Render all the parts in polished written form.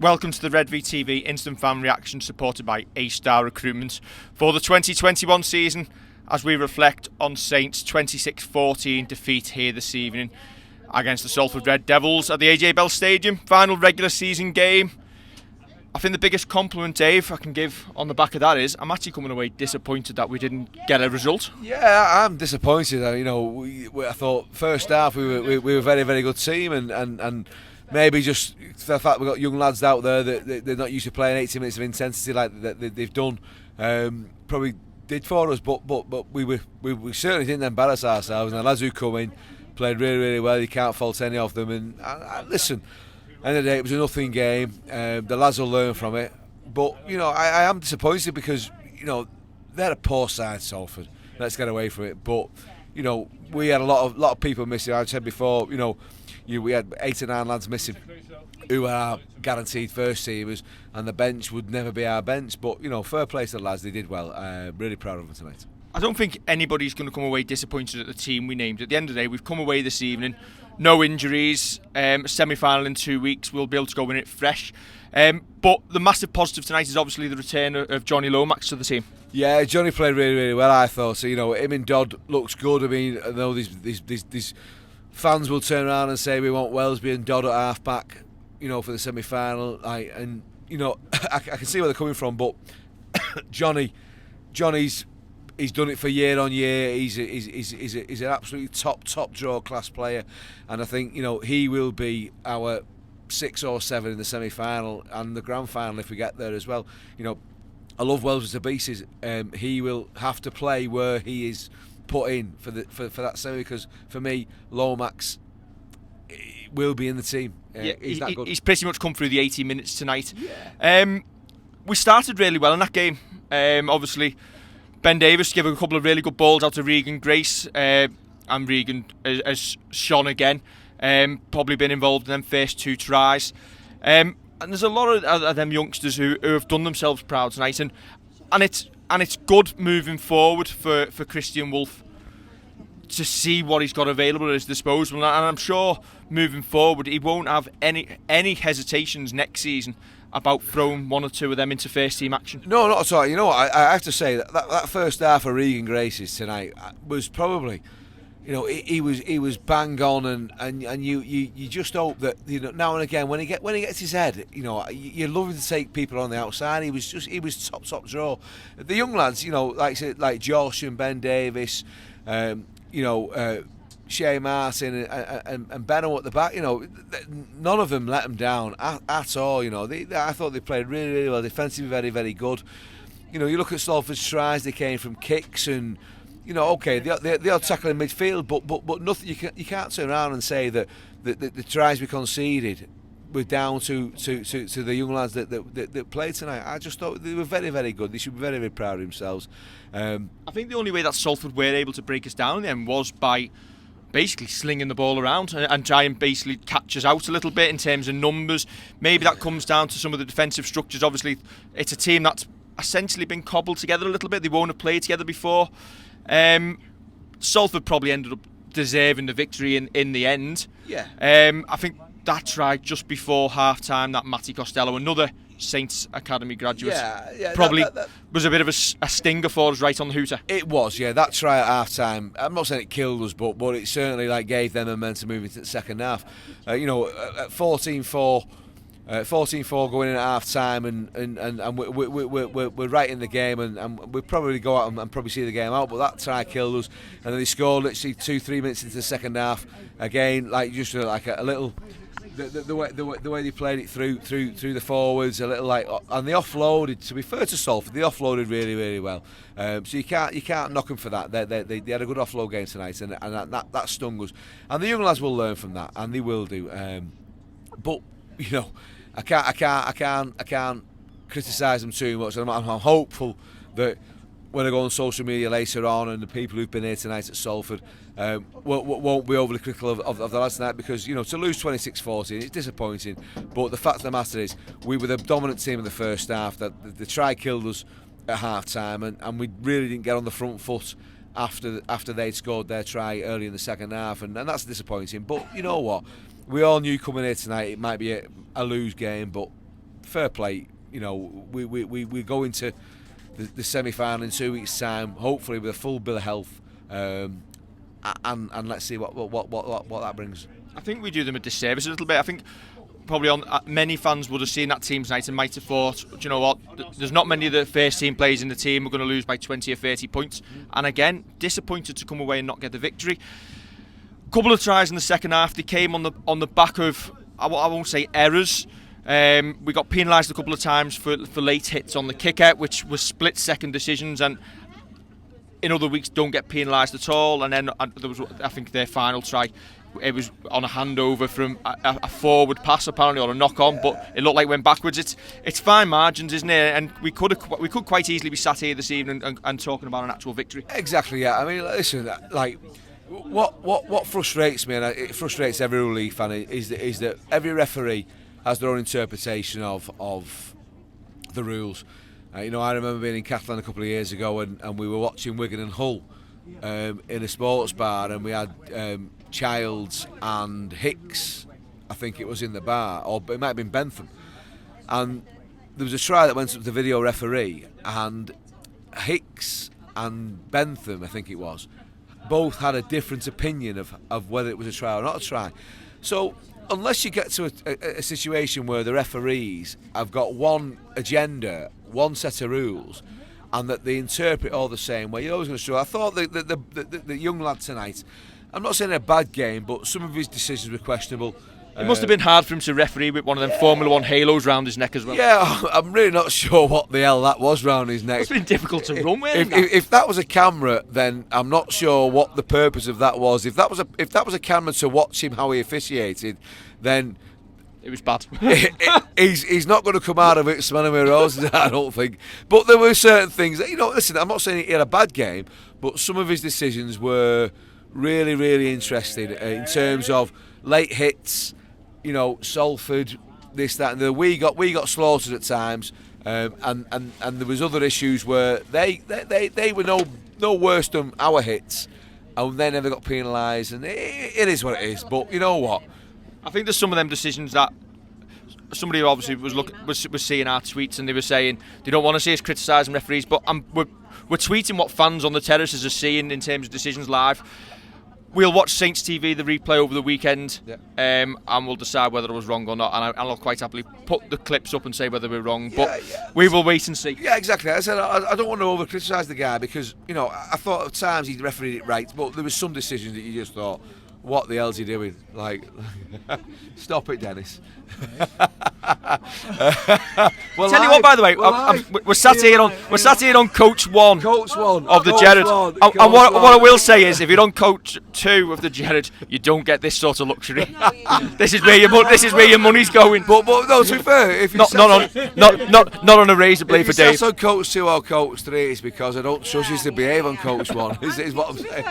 Welcome to the Redvee TV Instant Fan Reaction supported by A-Star Recruitment for the 2021 season as we reflect on Saints' 26-14 defeat here this evening against the Salford Red Devils at the AJ Bell Stadium. Final regular season game. I think the biggest compliment, Dave, I can give on the back of that is I'm actually coming away disappointed that we didn't get a result. Yeah, I'm disappointed. I thought first half we were a very, very good team, and maybe just the fact we've got young lads out there that they're not used to playing 80 minutes of intensity like they've done, probably did for us. But we certainly didn't embarrass ourselves. And the lads who come in played really, really well. You can't fault any of them. And listen, end of the day, it was a nothing game. The lads will learn from it. But I am disappointed because they're a poor side, Salford. Let's get away from it. But we had a lot of people missing. I've said before, we had 8 or 9 lads missing who are our guaranteed first teamers, and the bench would never be our bench. But fair play to the lads, they did well. Really proud of them tonight. I don't think anybody's going to come away disappointed at the team we named. At the end of the day, we've come away this evening, no injuries, semi-final in 2 weeks, we'll be able to go in it fresh. But the massive positive tonight is obviously the return of Johnny Lomax to the team. Yeah, Johnny played really, really well, I thought. So, him and Dodd looks good. I mean, I know these fans will turn around and say we want Wellesby and Dodd at half-back, for the semi-final. I can see where they're coming from, but Johnny's done it for year on year. He's an absolutely top draw class player, and I think he will be our 6 or 7 in the semi-final and the grand final if we get there as well. I love Wells to pieces. He will have to play where he is put in for that semi, because for me Lomax will be in the team. He's that good. He's pretty much come through the 80 minutes tonight. Yeah. We started really well in that game. Obviously Ben Davis gave a couple of really good balls out to Regan Grace, and Regan has shone again. Probably been involved in them first 2 tries. And there's a lot of them youngsters who have done themselves proud tonight, and it's good moving forward for Christian Wolf to see what he's got available at his disposal, and I'm sure moving forward he won't have any hesitations next season about throwing 1 or 2 of them into first team action. No, not at all. I have to say that first half of Regan Grace's tonight was probably, he was bang on, and you just hope that now and again when he gets his head, you're loving to take people on the outside. He was top draw. The young lads, like Josh and Ben Davis, Shea Martin and Benno at the back, none of them let them down at all. I thought they played really, really well. Defensively, very, very good. You look at Salford's tries; they came from kicks and. Okay, they are tackling midfield, but nothing. You can't turn around and say that the tries we conceded were down to the young lads that played tonight. I just thought they were very, very good. They should be very, very proud of themselves. I think the only way that Salford were able to break us down then was by basically slinging the ball around and try and basically catch us out a little bit in terms of numbers. Maybe that comes down to some of the defensive structures. Obviously, it's a team that's essentially been cobbled together a little bit. They won't have played together before. Salford probably ended up deserving the victory in the end. Yeah. I think that try just before half time, that Matty Costello, another Saints Academy graduate, probably that was a bit of a stinger for us right on the hooter. It was, yeah. That try at half time, I'm not saying it killed us, but it certainly gave them momentum moving to the second half. At 14-4. 14-4 going in at half time, and we're right in the game, and we'll probably go out and probably see the game out. But that try killed us, and then they scored literally 2-3 minutes into the second half. Again, just like a little, the way they played it through the forwards, a little and they offloaded. To be fair to Salford, they offloaded really, really well. So you can't knock them for that. They had a good offload game tonight, and that stung us. And the young lads will learn from that, and they will do. But I can't criticise them too much. I'm hopeful that when I go on social media later on, and the people who've been here tonight at Salford won't be overly critical of the lads tonight, because to lose 26-14 it's disappointing. But the fact of the matter is, we were the dominant team in the first half. That the try killed us at half time, and we really didn't get on the front foot after they'd scored their try early in the second half, and that's disappointing. But you know what? We all knew coming here tonight it might be a lose game, but fair play. You know, we go into the semi-final in 2 weeks' time, hopefully with a full bill of health, and let's see what that brings. I think we do them a disservice a little bit. I think probably many fans would have seen that team tonight and might have thought, do you know what, there's not many of the first team players in the team, we're going to lose by 20 or 30 points. And again, disappointed to come away and not get the victory. Couple of tries in the second half, they came on the back of, I won't say errors. We got penalised a couple of times for late hits on the kick-out, which was split-second decisions, and in other weeks don't get penalised at all. And then there was, I think, their final try. It was on a handover from a forward pass, apparently, or a knock-on, but it looked like it went backwards. It's fine margins, isn't it? And we could quite easily be sat here this evening and talking about an actual victory. Exactly, yeah. I mean, listen, like what frustrates me, and it frustrates every Rugby League fan, is that every referee has their own interpretation of the rules. You know, I remember being in Catalan a couple of years ago, and we were watching Wigan and Hull in a sports bar, and we had Childs and Hicks, I think it was, in the bar, or it might have been Bentham, and there was a try that went up to the video referee, and Hicks and Bentham, I think it was, both had a different opinion of whether it was a try or not a try. So unless you get to a situation where the referees have got one agenda, one set of rules, and that they interpret all the same way, you're always going to struggle. I thought the young lad tonight, I'm not saying a bad game, but some of his decisions were questionable. It must have been hard for him to referee with one of them Formula 1 halos round his neck as well. Yeah, I'm really not sure what the hell that was round his neck. It's been difficult to run with. If that was a camera, then I'm not sure what the purpose of that was. If that was a camera to watch him how he officiated, then it was bad. He's not going to come out of it smelling with roses, I don't think. But there were certain things that, you know, listen, I'm not saying he had a bad game, but some of his decisions were really, really interesting in terms of late hits. You know, Salford, this, that, and the we got slaughtered at times, and there was other issues where they were no worse than our hits, and they never got penalised, and it is what it is. But you know what? I think there's some of them decisions that somebody who obviously was seeing our tweets, and they were saying they don't want to see us criticising referees, but we're tweeting what fans on the terraces are seeing in terms of decisions live. We'll watch Saints TV, the replay over the weekend, and we'll decide whether it was wrong or not. And I'll quite happily put the clips up and say whether we're wrong. But we will wait and see. Yeah, exactly. I said I don't want to over-criticise the guy because, you know, I thought at times he refereed it right, but there was some decisions that you just thought, what the hell's he doing? Like, stop it, Dennis. Well, tell you what, by the way, we're sat here on Coach 1. Coach 1 of the Gerrard. And what I will say is, if you're on Coach 2 of the Gerrard, you don't get this sort of luxury. This is where your money's going. But no, to be fair, if not on a razor blade for Dave. If on Coach 2 or Coach 3, it's because I don't trust you to behave on Coach 1. Is what I'm saying.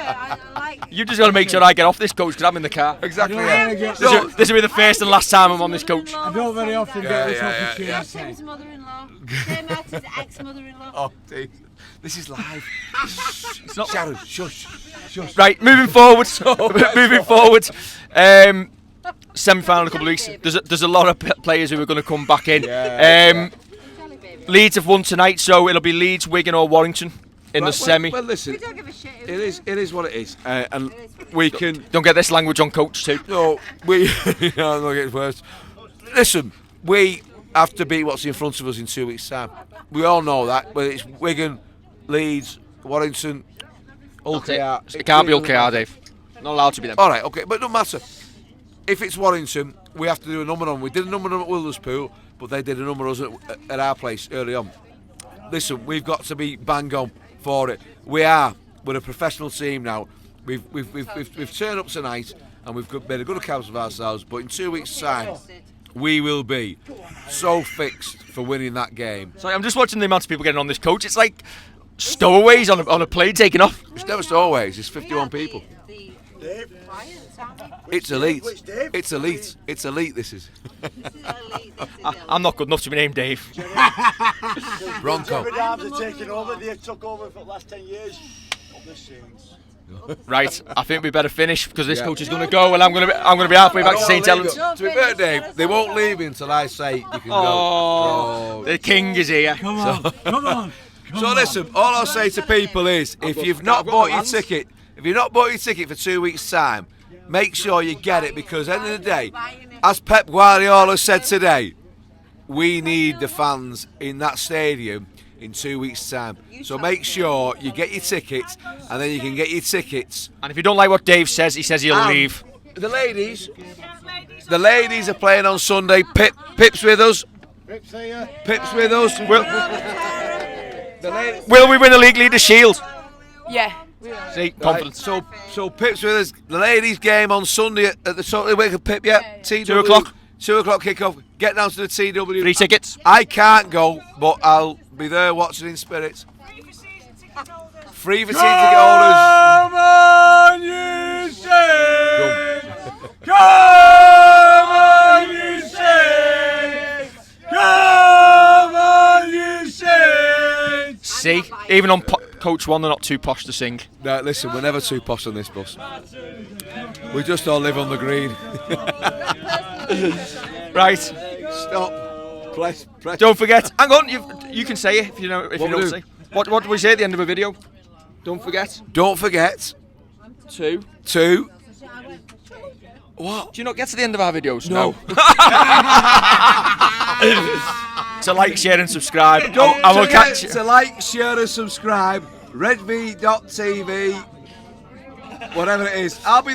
You just got to make sure I get off this coach because I'm in the car. Exactly. This will be the first and last time I'm on this coach. I don't very often get this opportunity. Tim's mother-in-law. Tim Matt's ex-mother-in-law. Oh, Dave. This is live. It's not Sharon. Shush. Right, moving forward. Semi-final in a couple of weeks. There's a lot of players who are going to come back in. Leeds have won tonight, so it'll be Leeds, Wigan or Warrington in the semi. Well, listen, We don't give a shit. it is what it is, and we can. Don't get this language on Coach 2. No, we. No, it gets worse. Listen, we have to beat what's in front of us in 2 weeks' time. We all know that, but it's Wigan, Leeds, Warrington, Hull KR. It can't be Hull KR, Dave. Not allowed to be them. All right, okay, but it doesn't matter. If it's Warrington, we have to do a number on. We did a number on at Witherspool, but they did a number on us at our place early on. Listen, we've got to be bang on for it. We're a professional team now. We've turned up tonight and we've made a good account of ourselves. But in 2 weeks' time, we will be so fixed for winning that game. Sorry, I'm just watching the amount of people getting on this coach. It's like stowaways on a plane taking off. It's never stowaways. It's 51 people. It's elite. It's elite. It's elite. This is. I'm not good enough to be named Dave. Bronco. Arms are taking over. They took over for the last 10 years. Of the Saints. Right, I think we better finish because this coach is going to go, and I'm going to be halfway back to St Helens. To be fair, Dave, they won't leave me until I say you can go. The king is here. Come on, come on. So listen, all I'll say to people is, if you've not bought your ticket, for 2 weeks' time, make sure you get it, because at the end of the day, as Pep Guardiola said today, we need the fans in that stadium in 2 weeks' time. So make sure you get your tickets, and then you can get your tickets. And if you don't like what Dave says, he says he'll leave. The ladies are playing on Sunday. Pip's with us. Pip's with us. Will we win the league leader shield? Yeah. See, confidence. Right, so Pip's with us. The ladies' game on Sunday at the Salford Wicket. Pip, yeah. TW, 2 o'clock. 2 o'clock kickoff. Get down to the TW. 3 tickets. I can't go, but I'll be there watching in spirit. Free for season ticket holders. Come on, you say! Come on, you say! Come on, you say! See, even on Coach 1, they're not too posh to sing. No, listen, we're never too posh on this bus. We just all live on the green. Right. Stop. Press. Don't forget. Hang on, you can say it if you know. If What you we don't do? say. What do we say at the end of a video? Don't forget. Don't forget 2. to. What? Do you not get to the end of our videos? No. So like, share, and subscribe. Don't I will forget catch you. to like, share, and subscribe. Redvee.tv. Whatever it is, I'll be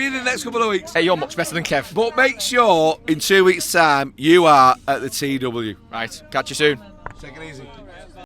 in the next couple of weeks. Hey, you're much better than Kev. But make sure in 2 weeks' time you are at the TW. Right, catch you soon. Take it easy.